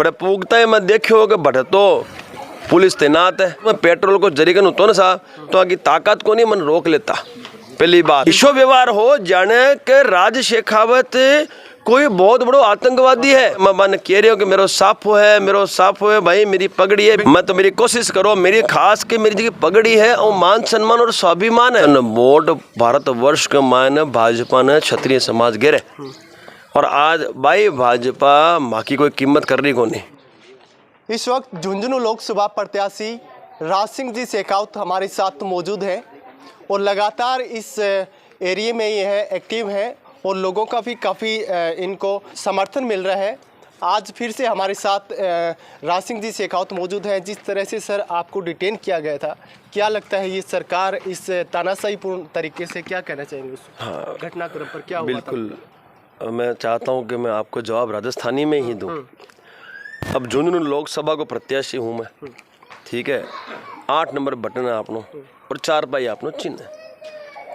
बड़े पूगता है मैं देखियो कि बढ़तो पुलिस तैनात है। मैं पेट्रोल को जरीकन होतो ना सा तो आगे ताकत को नहीं मन रोक लेता। पहली बात विश्व व्यवहार हो जाने के राज शेखावत कोई बहुत बड़ो आतंकवादी है। मैं मन कह रही हूँ कि मेरा साफ है भाई, मेरी पगड़ी है। मैं तो मेरी कोशिश करो, मेरी खास के मेरी जगह पगड़ी है और मान सम्मान और स्वाभिमान है। वोट भारत वर्ष के मान भाजपा ने क्षत्रिय समाज गिरे और आज भाई भाजपा माँ की कोई कीमत कर रही को नहीं। इस वक्त झुंझुनू लोकसभा प्रत्याशी राज सिंह जी शेखावत हमारे साथ मौजूद हैं और लगातार इस एरिया में ये है एक्टिव है और लोगों का भी काफ़ी इनको समर्थन मिल रहा है। आज फिर से हमारे साथ राज सिंह जी शेखावत मौजूद हैं। जिस तरह से सर आपको डिटेन किया गया था, क्या लगता है ये सरकार इस तानाशाहीपूर्ण तरीके से क्या कहना चाहेंगे उस घटनाक्रम पर क्या हुआ? बिल्कुल, मैं चाहता हूँ कि मैं आपको जवाब राजस्थानी में ही दूँ। अब झुंझुनू लोकसभा को प्रत्याशी हूँ मैं, ठीक है। 8 नंबर बटन है आपनो और 4 पाई आपनो चिन्ह है।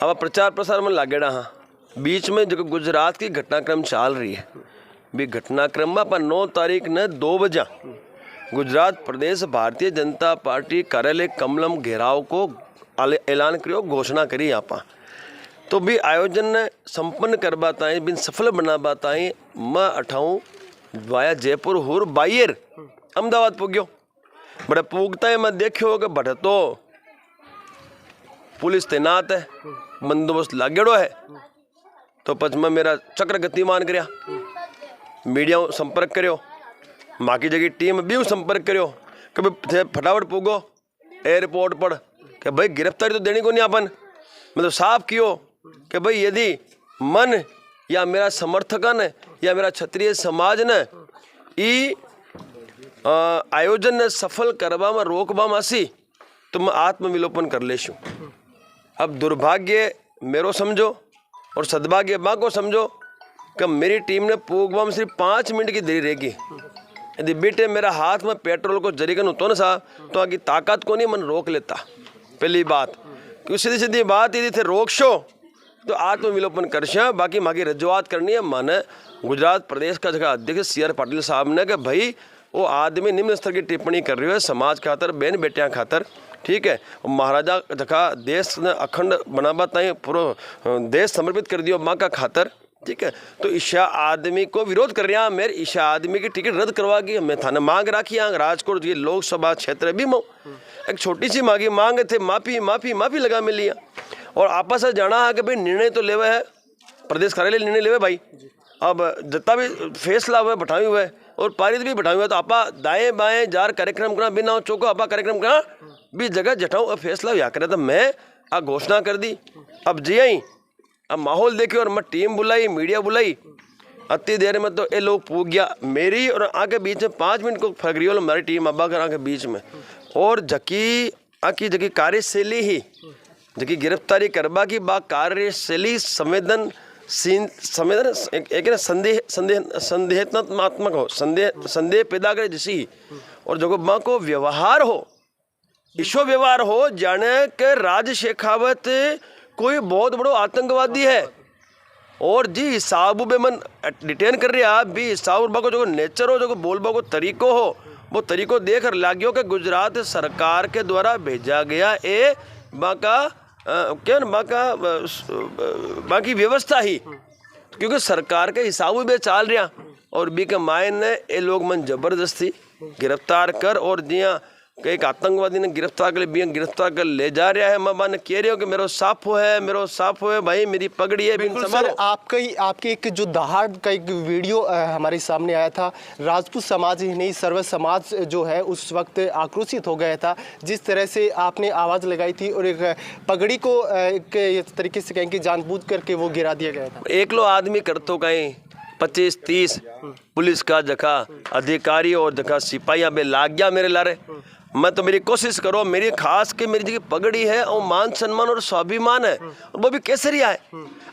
अब प्रचार प्रसार में लागेड़ा। हाँ, बीच में जो गुजरात की घटनाक्रम चल रही है, भी घटनाक्रम में पर 9 तारीख ने 2 बजे गुजरात प्रदेश भारतीय जनता पार्टी कार्यालय कमलम घेराव को ऐलान करियो, घोषणा करी आप। तो भी आयोजन ने संपन्न करवाता है, बिन सफल बनावाता है। मैं अठाऊँ वाया जयपुर हुर बायर अहमदाबाद पुग्यो। बड़े पूगता है मैं देखियो कि बढ़तो पुलिस तैनात है, बंदोबस्त लागेड़ो है। तो पच में मेरा चक्र गतिमान करया, मीडिया संपर्क करो, माँ की जगह टीम भी संपर्क करो कि भाई फटाफट पुगो एयरपोर्ट पर कि भाई गिरफ्तारी तो देनी को नहीं अपन। मतलब साफ कियो कि भाई यदि मन या मेरा समर्थकन या मेरा क्षत्रिय समाज ने ई आयोजन ने सफल करवा में रोकवा मासी तो मैं आत्मविलोपन कर लेशू। अब दुर्भाग्य मेरो समझो और सद्भाग्य माँ को समझो कि मेरी टीम ने पूगवा में सिर्फ 5 मिनट की देरी रहेगी। यदि बेटे मेरा हाथ में पेट्रोल को जरीकन होतो ना सा तो आगे ताकत को नहीं मन रोक लेता। पहली बात क्योंकि सीधी सीधी बात यदि थे रोक शो तो आत्मविलोपन कर। बाकी माँ की रजूआत करनी है माने गुजरात प्रदेश का जगह अध्यक्ष CR पाटिल साहब ने कि भाई वो आदमी निम्न स्तर की टिप्पणी कर रही है समाज खातर, बहन बेटियाँ खातर, ठीक है। महाराजा जगह देश ने अखंड बनावा ताई पूरा देश समर्पित कर दियो माँ का खातर, ठीक है। तो ईशा आदमी को विरोध कर रहा मेरे ईशा आदमी की टिकट रद्द करवा की मैं थाने मांग राखी। राजकोट ये लोकसभा क्षेत्र भी मो एक छोटी सी मांगी मांग थे, माफी माफी माफी लगा मिल लिया और आपस में जाना है कि भाई निर्णय तो लेवे है प्रदेश कार्यालय निर्णय लेवे भाई। अब जितना भी फैसला हुआ बैठाई हुआ है और पारित भी बैठाई हुआ है तो आपा दाएं बाएं जार कार्यक्रम करना बिना चौको आपा कार्यक्रम करना भी जगह जठाऊँ फैसला या करे। तो मैं आ घोषणा कर दी। अब जी आई अब माहौल देखियो और मैं टीम बुलाई, मीडिया बुलाई, अति देर में तो ये लोग पूग गया मेरी और आके बीच में 5 मिनट को फर्क रही हो हमारी टीम अब्बा कर आके बीच में और जकी आकी जकी कार्यशैली ही जबकि गिरफ्तारी करवा की बा कार्यशैली संवेदन एक ना संदेहात्मक हो, संदेह पैदा करे जिसी और जो माँ को व्यवहार हो, ईश्वर व्यवहार हो जाने के राज शेखावत कोई बहुत बड़ो आतंकवादी है और जी हिसाब बे मन डिटेन कर रहा भी हिसाब को जो नेचर हो, जो बोलबा को तरीको हो, वो तरीको देख लाग्यो कि गुजरात सरकार के द्वारा भेजा गया ए बाका क्या ना बाकी व्यवस्था ही क्योंकि सरकार के हिसाब में चाल रहा और बी के मायन ने ये लोग मन जबरदस्ती गिरफ्तार कर और जिया एक आतंकवादी ने गिरफ्तार कर बिया गिरफ्तार कर ले जा रहा है। मैं कह रही हूँ कि मेरा साफ है भाई, मेरी पगड़ी है। बिल्कुल सर, आपके एक जो दहाड़ का एक वीडियो हमारे सामने आया था, राजपूत समाज ही नहीं सर्व समाज जो है उस वक्त आक्रोशित हो गया था जिस तरह से आपने आवाज़ लगाई थी और एक पगड़ी को एक तरीके से कहें कि जानबूझ करके वो गिरा दिया गया था। एक लो आदमी कर तो कहीं 25-30 पुलिस का जगह अधिकारी और जगह सिपाहियाँ बे लाग गया मेरे लारे। मैं तो मेरी कोशिश करो, मेरी खास के मेरी जगह पगड़ी है और मान सम्मान और स्वाभिमान है और वो भी केसरिया है।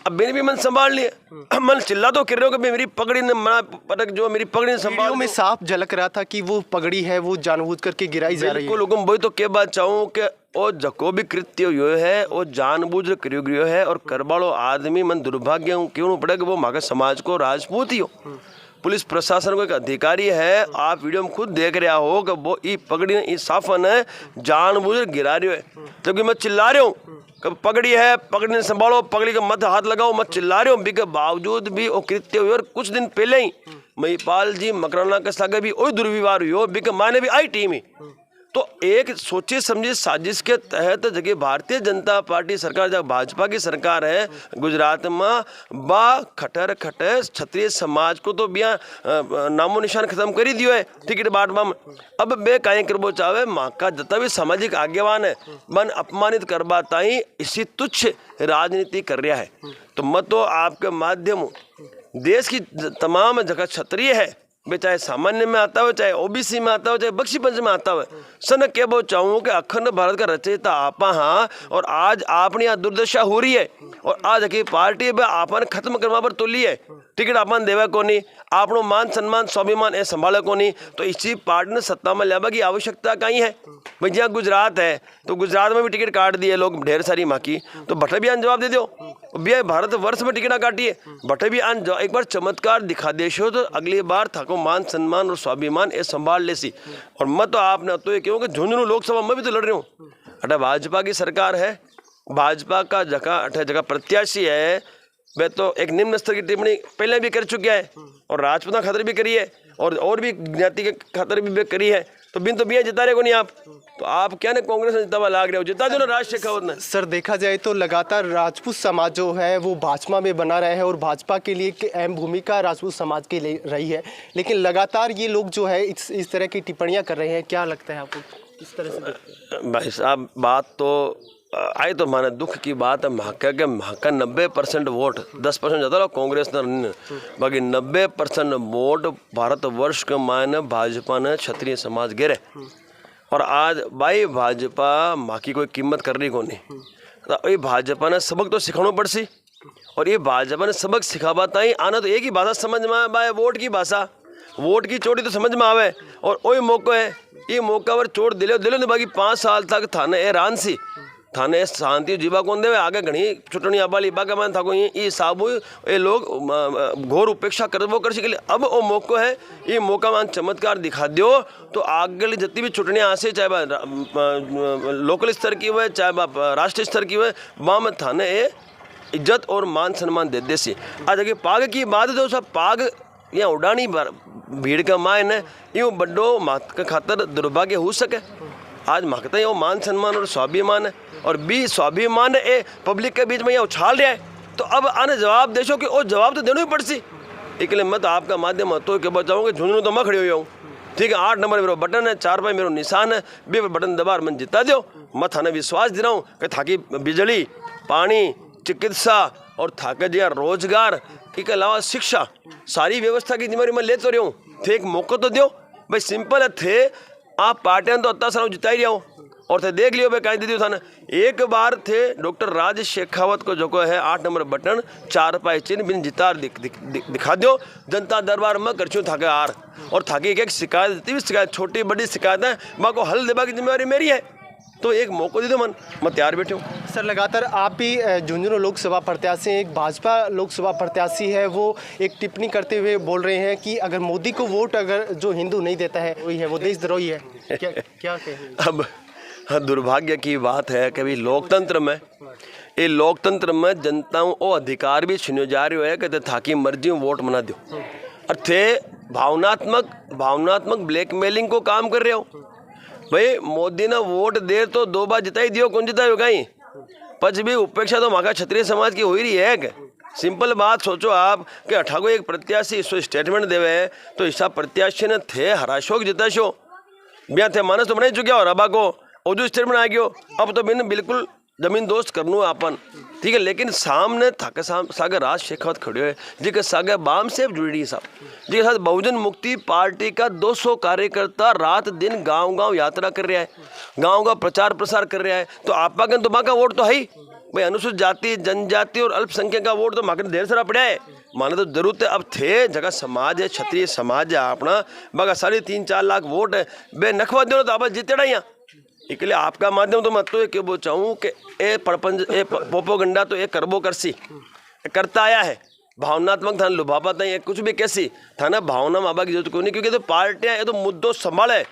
अब मैंने भी मन संभाल लिया, मन चिल्ला तो कर रहे हो कि मेरी पगड़ी ने मना पटक जो मेरी पगड़ी ने संभाल में साफ झलक रहा था कि वो पगड़ी है वो जानबूझ करके गिराई जा रही है। लोगों वही तो क्या बात चाहूँ कि वो जको भी कृत्य हुए है वो जानबूझ करियो गयो है और करबाड़ो आदमी मन दुर्भाग्य क्यों पड़े कि वो मागा समाज को राजपूत ही हो पुलिस प्रशासन को एक अधिकारी है, आप वीडियो में खुद देख रहा हो कि वो ई पगड़ी ने ई साफन है जानबूझ गिरा रही है, जबकि मैं चिल्ला रहा हूँ कब पगड़ी है, पगड़ी ने संभालो, पगड़ी का मत हाथ लगाओ, मैं चिल्ला रहा हूँ। के बावजूद भी वो कृत्य हुए। और कुछ दिन पहले ही महिपाल जी मकराना के सागे भी वही दुर्व्यवहार हुई, बिके माने भी आई टीम ही। तो एक सोची समझी साजिश के तहत जगह भारतीय जनता पार्टी सरकार, जब भाजपा की सरकार है गुजरात में, बा खटर खटे क्षत्रिय समाज को तो बिया नामो निशान खत्म कर ही दियो है टिकट बांटवा में। अब बे कहीं करबो चाहे, माँ का जितना भी सामाजिक आगेवान है मन अपमानित करवा ताई इसी तुच्छ राजनीति कर रहा है। तो मैं तो आपके माध्यम देश की तमाम जगह क्षत्रिय है, वे चाहे सामान्य में आता हो, चाहे ओबीसी में आता हो, चाहे बख्शी पंच में आता हो, सन के वो चाहूँ कि अखंड भारत का रचयिता आपा हाँ। और आज आपने यहाँ दुर्दशा हो रही है और आज की पार्टी आपने खत्म करवा पर तुली है, टिकट आपने देवा को नहीं, आपनो मान सम्मान स्वाभिमान ए संभाले को नहीं। तो इसी पार्टी ने सत्ता में लेवा की आवश्यकता कहीं है भाई। जहाँ गुजरात है तो गुजरात में भी टिकट काट दिए लोग ढेर सारी माँ की, तो भट्टे भी आन जवाब दे दो भैया भारत वर्ष में टिकट काटिए, भट्टे भी आन एक बार चमत्कार दिखा देशो तो अगली बार थाको मान सम्मान और स्वाभिमान ये संभाल ले सी। और मैं तो आपने तो ये क्यों कि झुंझुनू लोकसभा में भी तो लड़ रही हूँ, अटे भाजपा की सरकार है, भाजपा का जगह प्रत्याशी है, वे तो एक निम्न स्तर की टिप्पणी पहले भी कर चुका है और राजपूता खातर भी करी है और भी ज्ञाति के खातर भी करी है। तो बिन तो बिया जिता रहे को नहीं आप, तो आप क्या ना कांग्रेस में जितावा लाग रहे हो, जिता दो ना राज शेखावत ने। सर देखा जाए तो लगातार राजपूत समाज जो है वो भाजपा में बना रहा है और भाजपा के लिए एक अहम भूमिका राजपूत समाज के लिए रही है, लेकिन लगातार ये लोग जो है इस तरह की टिप्पणियां कर रहे हैं, क्या लगता है आपको किस तरह से देखते हैं? भाई साहब बात तो आई तो माने दुख की बात है, महाका 90% वोट 10% ज़्यादा लो कांग्रेस ने, बाकी 90% वोट भारतवर्ष के मायने भाजपा ने क्षत्रिय समाज गिरे। और आज भाई भाजपा माँ की कोई कीमत कर रही को नहीं, तो ये भाजपा ने सबक तो सिखाना पड़ सी। और ये भाजपा ने सबक सिखावा ताई आना तो एक ही भाषा समझ में आए भाई, वोट की भाषा, वोट की चोटी तो समझ में आवे। और वही मौका है, ये मौका पर चोट दिलो तो बाकी 5 साल तक थाने हैरान सी, थाने शांति जीवा कौन देवे, आगे घनी चुटनी आबाली बागा मान था ये साबु ये लोग घोर उपेक्षा कर वो कर सके। अब वो मौका है, ये मौका मान चमत्कार दिखा दो तो आगे जितनी भी चुटनियाँ आसे, चाहे लोकल स्तर की हुए चाहे राष्ट्रीय स्तर की हुए, वहाँ में थाने इज्जत और मान सम्मान दे दे सी। आज अगर पाग की बात है तो सब पाग यहाँ उड़ानी भीड़ का मायने यूँ बड्डो मात का खातर दुर्भाग्य हो सके। आज मांगते हैं वो मान सम्मान और स्वाभिमान है, और भी स्वाभिमान है पब्लिक के बीच में यहाँ उछाल रहा है, तो अब आने जवाब देशो कि वो जवाब तो देना ही पड़ सी। इसलिए मैं तो आपका माध्यम तो के बचाऊँगा, झुंझुनू तो मैं खड़ी हुई हूँ, ठीक है। 8 नंबर मेरा बटन है, 4 पे मेरा निशान है, बे बटन दबा मैं जिता दो। मैं थाने विश्वास दे रहा हूँ कि थाकी बिजली पानी चिकित्सा और थाके दिया रोजगार के अलावा शिक्षा सारी व्यवस्था की जिम्मेदारी मैं ले तो रही हूँ, थे एक मौका तो दो भाई। सिंपल है थे आप पार्टियां तो अत्ता सारा जिता ही रहा हूँ, और थे देख लियो भाई कहीं दीदी था ना, एक बार थे डॉक्टर राज शेखावत को जो को है 8 नंबर बटन 4 पाई चिन्ह बिन जितार दिखा दो, जनता दरबार में करछू थाके आर। और थाकी एक शिकायत जितनी भी शिकायत छोटी बड़ी शिकायत है माँ को हल देवा की जिम्मेवारी मेरी है, तो एक मौका दे दो मन, मैं तैयार बैठे हूँ। सर लगातार आप भी झुंझुनू लोकसभा प्रत्याशी हैं, एक भाजपा लोकसभा प्रत्याशी है, वो एक टिप्पणी करते हुए बोल रहे हैं कि अगर मोदी को वोट अगर जो हिंदू नहीं देता है वही है वो देशद्रोही है, क्या कहें? अब दुर्भाग्य की बात है कि भाई लोकतंत्र में ये लोकतंत्र में जनताओं को अधिकार भी छीनो जा रही है कि थाकी मर्जी वोट मना दो, और थे भावनात्मक ब्लैकमेलिंग को काम कर रहे हो भाई। मोदी ने वोट दे तो 2 बार जिताई दियो, कौन जितायो कहीं पच भी उपेक्षा तो माका क्षत्रिय समाज की हो ही रही है। सिंपल बात सोचो आप कि 18 को एक प्रत्याशी इसको स्टेटमेंट देवे तो ऐसा प्रत्याशी ने थे हराशोक जिताशो ब्याह थे मानस तो बना ही चुके और अबा को ओजू स्टेटमेंट आ गयो, अब तो मैंने बिल्कुल जमीन दोस्त करनू अपन, ठीक है। लेकिन सामने थाके सागे राज शेखावत खड़े है जिसके सागे बाम से जुड़ी साहब, जिसके साथ बहुजन मुक्ति पार्टी का 200 कार्यकर्ता रात दिन गांव यात्रा कर रहा है, गांव का प्रचार प्रसार कर रहा है। तो आपका तो माँ का वोट तो है ही भाई, अनुसूचित जाति जनजाति और अल्पसंख्यक का वोट तो माँ ढेर सारा पड़ा है, माने तो जरूरत है। अब थे जगह समाज है, क्षत्रिय समाज है अपना, बगा 3.5-4 लाख वोट है, बे नखवा दो तो आप जीतेड़ा यहाँ। इसलिए आपका माध्यम तो मैं तो ये वो चाहूँ कि ए परपंज ए पोपोगंडा तो ये करबो करसी करता आया है, भावनात्मक थाने लुभापा था कुछ भी कैसी थाना भावना में आबा की जरूरत कोई नहीं, क्योंकि तो पार्टियां ये तो मुद्दों संभाले,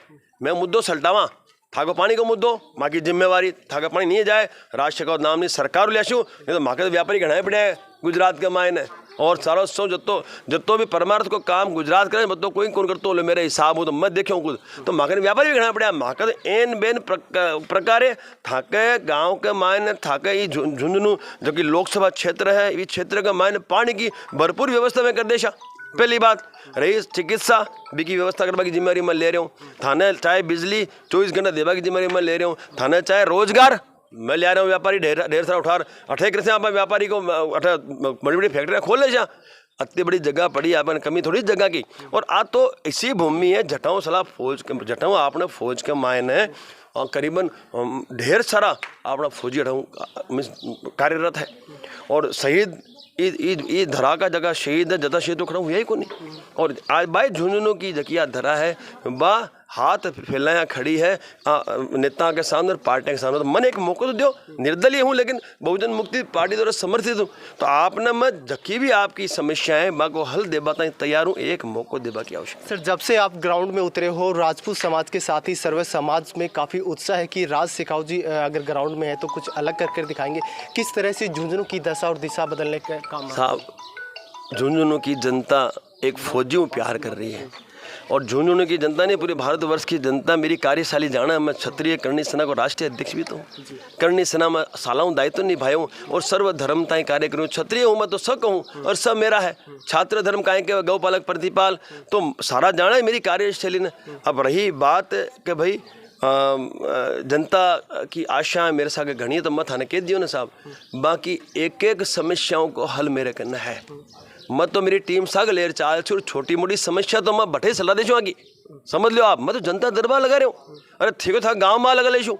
मैं मुद्दों सल्टावा थाको पानी को मुद्दो माँ की जिम्मेवारी थाका पानी नहीं जाए राज शेखावत नाम नहीं सरकार लियाशू नहीं तो माके तो व्यापारी घना पड़े है गुजरात के मायने और सारो सौ जत्तो भी परमार्थ को काम गुजरात करे बतो कोई कौन करतो ले मेरे हिसाब हो तो मैं देखूँ कुछ तो माके व्यापारी भी घना पड़े माके तो एन बेन प्रकारे थाके गाँव के मायने थाके ये झुंझुनू जो कि लोकसभा क्षेत्र है इस क्षेत्र के मायने पानी की भरपूर व्यवस्था में कर देशा। पहली बात रही चिकित्सा भी की व्यवस्था करने की जिम्मेदारी मैं ले रहा हूँ, थाने चाहे बिजली 24 घंटा देवा की जिम्मेदारी मैं ले रहा हूँ, थाने चाहे रोजगार मैं ले रहा हूँ, व्यापारी ढेर सारा उठा अठे कृषि आप व्यापारी को बड़ी बड़ी फैक्ट्रियाँ खोल ले जा इतनी बड़ी जगह पड़ी अपन कमी थोड़ी जगह की। और आज तो इसी भूमि है जटाऊ सलाह फौज जटाऊ आपने फौज के मायने करीबन ढेर सारा अपना फौजी हटाऊ कार्यरत है और शहीद ई धरा का जगह शहीद है जता शहीद तो खड़ा हुआ ही को नहीं। और आज भाई झुंझुनू की जकिया धरा है बा हाथ फैलाया खड़ी है नेता के सामने और पार्टियों के सामने, तो मन एक मौका तो दो, निर्दलीय हूँ लेकिन बहुजन मुक्ति पार्टी द्वारा समर्थित हूँ, तो आपने मैं जकी भी आपकी समस्याएं बा को हल देबा तैयार हूँ, एक मौका देबा की आवश्यकता। सर जब से आप ग्राउंड में उतरे हो राजपूत समाज के साथ ही सर्व समाज में काफ़ी उत्साह है कि राज शेखावत जी अगर ग्राउंड में है तो कुछ अलग करके दिखाएंगे, किस तरह से झुंझुनू की दशा और दिशा बदलने का काम? साहब झुंझुनू की जनता एक फौजियों प्यार कर रही है और झुंझुनू की जनता ने पूरे भारतवर्ष की जनता मेरी कार्यशाली जाना है, मैं क्षत्रिय करणी सेना को राष्ट्रीय अध्यक्ष भी तो हूँ, करणी सेना में सालाओं दायित्व निभाया हूँ और सर्वधर्मताएं कार्य करूँ, क्षत्रिय हूँ मैं तो सब कहूँ और सब मेरा है, छात्र धर्म काहे के गौपालक प्रतिपाल तो सारा जाना है मेरी कार्यशैली ने। अब रही बात कि भाई जनता की आशा मेरे साथ घनी है तो मत आने कह दियो ना साहब, बाकी एक एक समस्याओं को हल मेरे करना है, मत तो मेरी टीम साग लेर चाल छुर छोटी मोटी समस्या तो मैं बठे सलाह देशू आगे समझ लो आप, मैं तो जनता दरबार लगा रहे हूँ। अरे ठीक है था गाँव में लगा लेशू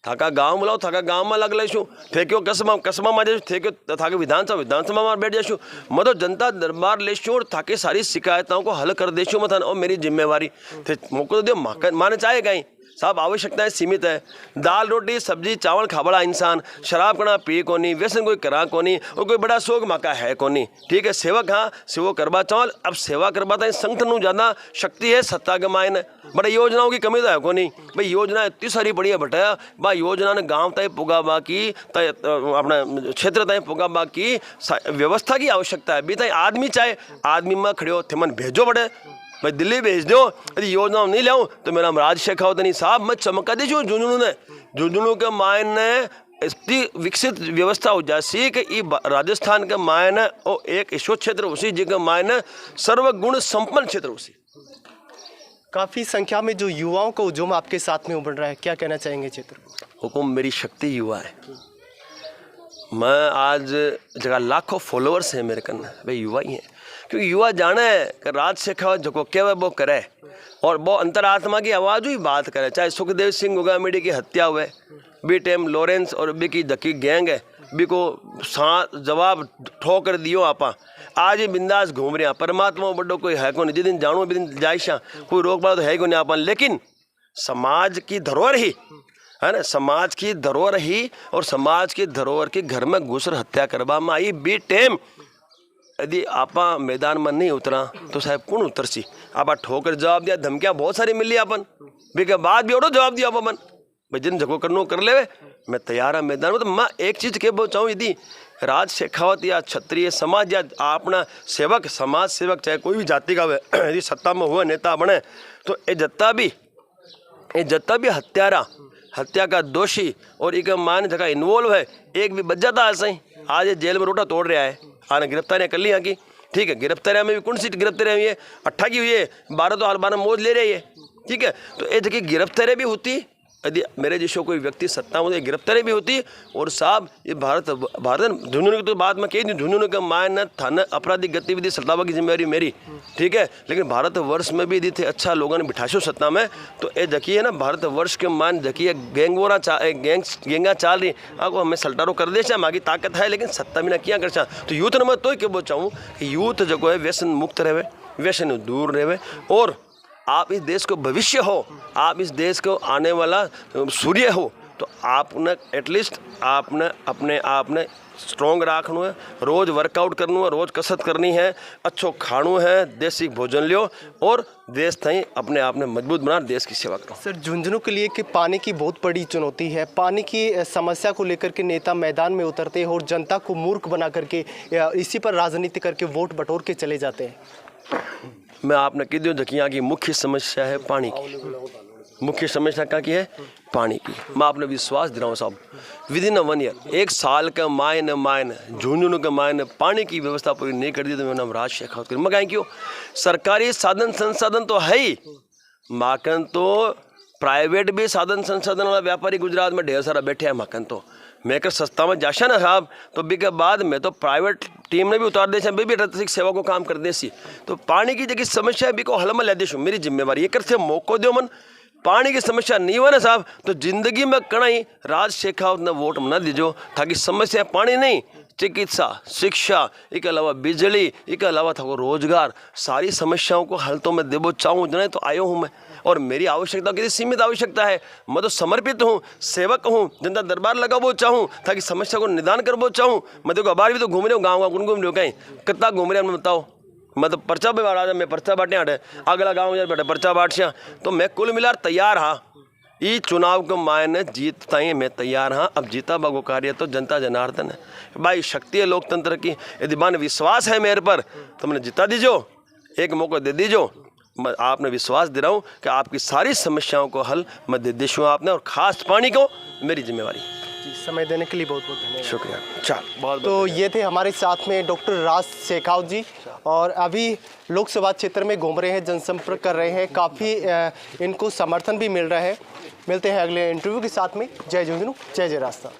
थाका गाँव बुलाओ थाका गाँव में लग लेशू थे क्यों कस्बा में जाशू थे क्यों थाके विधानसभा में बैठ जाशू, मैं तो जनता दरबार लेशू और थाके सारी शिकायतों को हल कर देशू मैं और मेरी जिम्मेवारी थे मौको तो दो माने चाहेगा ही साहब, आवश्यकताएं सीमित है, दाल रोटी सब्जी चावल खाबड़ा इंसान शराब करना पी को नहीं व्यसन कोई करा को नहीं और कोई बड़ा शौक माका है को नहीं, ठीक है सेवक हाँ सेवो करवा चावल अब सेवा करवाता है संगठन ज़्यादा शक्ति है सत्ता के मायने बड़े योजनाओं की कमी तो है को नहीं भाई योजना इतनी सारी बढ़िया बटाया बा योजना ने गाँव तय पुगा बाकी अपना क्षेत्र तय पुगा बाकी व्यवस्था की आवश्यकता है भी तय आदमी चाहे आदमी में खड़े हो थे मन भेजो बड़े मैं दिल्ली भेज दो यदि योजना नहीं लाऊं तो मेरा राज शेखावत नहीं साहब मैं चमका दीजू झुंझुनू के मायने इतनी विकसित व्यवस्था हो जाए कि राजस्थान के मायने और एक ईश्वर क्षेत्र उसी जी के मायने सर्वगुण संपन्न क्षेत्र उसी। काफ़ी संख्या में जो युवाओं का उद्यम आपके साथ में उभर रहा है, क्या कहना चाहेंगे क्षेत्र? हुकुम मेरी शक्ति युवा है, मैं आज जगह लाखों फॉलोअर्स हैं मेरे कन्ना भाई युवा ही हैं, क्योंकि युवा जाने कि राज शेखावत जो कहे वो करे और वो अंतरात्मा की आवाज़ ही बात करे, चाहे सुखदेव सिंह उगामेडी की हत्या हुए बी टेम लॉरेंस और बी की जकी गैंग है बी को जवाब ठोकर दियो आपा आज ही बिंदास घूम रहे हैं, परमात्मा बड़ो कोई है को नहीं, जिस दिन जानू भी दिन जायशा कोई रोक बात तो है को नहीं आपा, लेकिन समाज की धरोहर ही है ना, समाज की धरोहर ही और समाज की धरोहर के घर में घुसर हत्या करवा में आई बी टेम यदि आपा मैदान में नहीं उतरा तो साहब कौन उतर सी आपा ठोकर जवाब दिया, धमकियाँ बहुत सारी मिली अपन भी के बाद भी और जवाब दिया अपन भाई जिन जगह करनो कर ले मैं तैयार है मैदान में। तो मैं एक चीज़ के चाहूँ यदि राज शेखावत या क्षत्रिय समाज या अपना सेवक समाज सेवक चाहे कोई भी जाति का यदि सत्ता में हुआ नेता बने तो ये जत्ता भी हत्यारा हत्या का दोषी और एक मान जगह इन्वॉल्व है एक भी बच जाता है सही, आज ये जेल में रोटा तोड़ रहा है, आने गिरफ्तारियाँ कर ली यहाँ की, ठीक है गिरफ्तारियाँ में भी कौन सी गिरफ्तारियाँ हुई है 18 की हुई है 12 तो हाल 12 मौज ले रही है, ठीक है तो ये जगह गिरफ्तारियाँ भी होती यदि मेरे जैसे कोई व्यक्ति सत्ता में गिरफ्तारी भी होती और साहब ये भारत झुंझुनू की तो बात मैं कही थी झुंझुनू के मायने थाना आपराधिक गतिविधि सत्तावा की जिम्मेवारी मेरी, ठीक है लेकिन भारतवर्ष में भी यदि थे अच्छा लोगों ने बिठाशो सत्ता में तो ये जकी है ना भारतवर्ष के मान जकी है गेंगा चाल रही आपको हमें सल्टारो कर दे मागी ताकत है लेकिन सत्ता में ना क्या कर तो यूथ ने मैं तो क्या चाहूँ कि यूथ जो है व्यसन मुक्त रहे व्यसन दूर रहे और आप इस देश को भविष्य हो, आप इस देश को आने वाला सूर्य हो, तो आपने एटलीस्ट आपने अपने आप ने स्ट्रोंग राखना है, रोज़ वर्कआउट करना है, रोज़ कसरत करनी है, अच्छो खाणो है, देसी भोजन लियो और देश ताईं अपने आप ने मजबूत बना देश की सेवा करो। सर, झुंझुनू के लिए कि पानी की बहुत बड़ी चुनौती है। पानी की समस्या को लेकर के नेता मैदान में उतरते हैं और जनता को मूर्ख बना करके इसी पर राजनीति करके वोट बटोर के चले जाते हैं। मैं आपने कह दूँ कि यहाँ की मुख्य समस्या है पानी की। मुख्य समस्या क्या की है? पानी की। मैं आपने विश्वास दिलाऊँ साहब, विद इन 1 ईयर, 1 साल का मायने झुंझुनू के मायने पानी की व्यवस्था पूरी नहीं कर दी तो मेरा नाम राज शेखावत कर। मैं कहें क्यों? सरकारी साधन संसाधन तो है ही, माकन तो प्राइवेट भी साधन संसाधन वाला व्यापारी गुजरात में ढेर सारा बैठे हैं। माकन तो मैं कर सस्ता में जाशा ना साहब तो बी के बाद में तो प्राइवेट टीम ने भी उतार दे भी रसिक सेवा को काम कर दे सी। तो पानी की जगह समस्या है बी को हल में ले देशू, मेरी जिम्मेवारी ये करते मौको दो मन। पानी की समस्या नहीं हुआ ना साहब तो जिंदगी में कणाई राज शेखावत ने वोट न दीजो, ताकि समस्या पानी नहीं, चिकित्सा, शिक्षा, इसके अलावा बिजली, इसके अलावा था वो रोजगार, सारी समस्याओं को हल तो मैं देबो चाहूँ जने तो आयो हूँ मैं। और मेरी आवश्यकता किसी सीमित आवश्यकता है, मैं तो समर्पित हूँ, सेवक हूँ, जनता दरबार लगाबो चाहूँ ताकि समस्या को निदान करबो चाहूँ। मैं देखो अबार भी तो घूम रहे हो, गाँव घूम रहे हो, कहीं कितना घूम रहे हैं बताओ। मैं तो पर्चा भी बांटा, मैं पर्चा बांटने आटे अगला गाँव जाए बैठे पर्चा बांट। तो मैं कुल मिलार तैयार हाँ, ये चुनाव के मायने जीत ताई मैं तैयार हाँ। अब जीता बागो कार्य तो जनता जनार्दन है भाई, शक्ति है लोकतंत्र की। यदि मान विश्वास है मेरे पर तो मैंने जिता दीजो, एक मौका दे दीजो। मैं आपने विश्वास दे रहा हूँ कि आपकी सारी समस्याओं को हल मैं दे देशूँ आपने, और खास पानी को मेरी जिम्मेवारी। समय देने के लिए बहुत बहुत धन्यवाद। शुक्रिया। चल बहुत तो ये थे हमारे साथ में डॉक्टर राज शेखावत जी, और अभी लोकसभा क्षेत्र में घूम रहे हैं, जनसंपर्क कर रहे हैं, काफ़ी इनको समर्थन भी मिल रहा है। मिलते हैं अगले इंटरव्यू के साथ में। जय झुंझुनू, जय जय राजस्थान।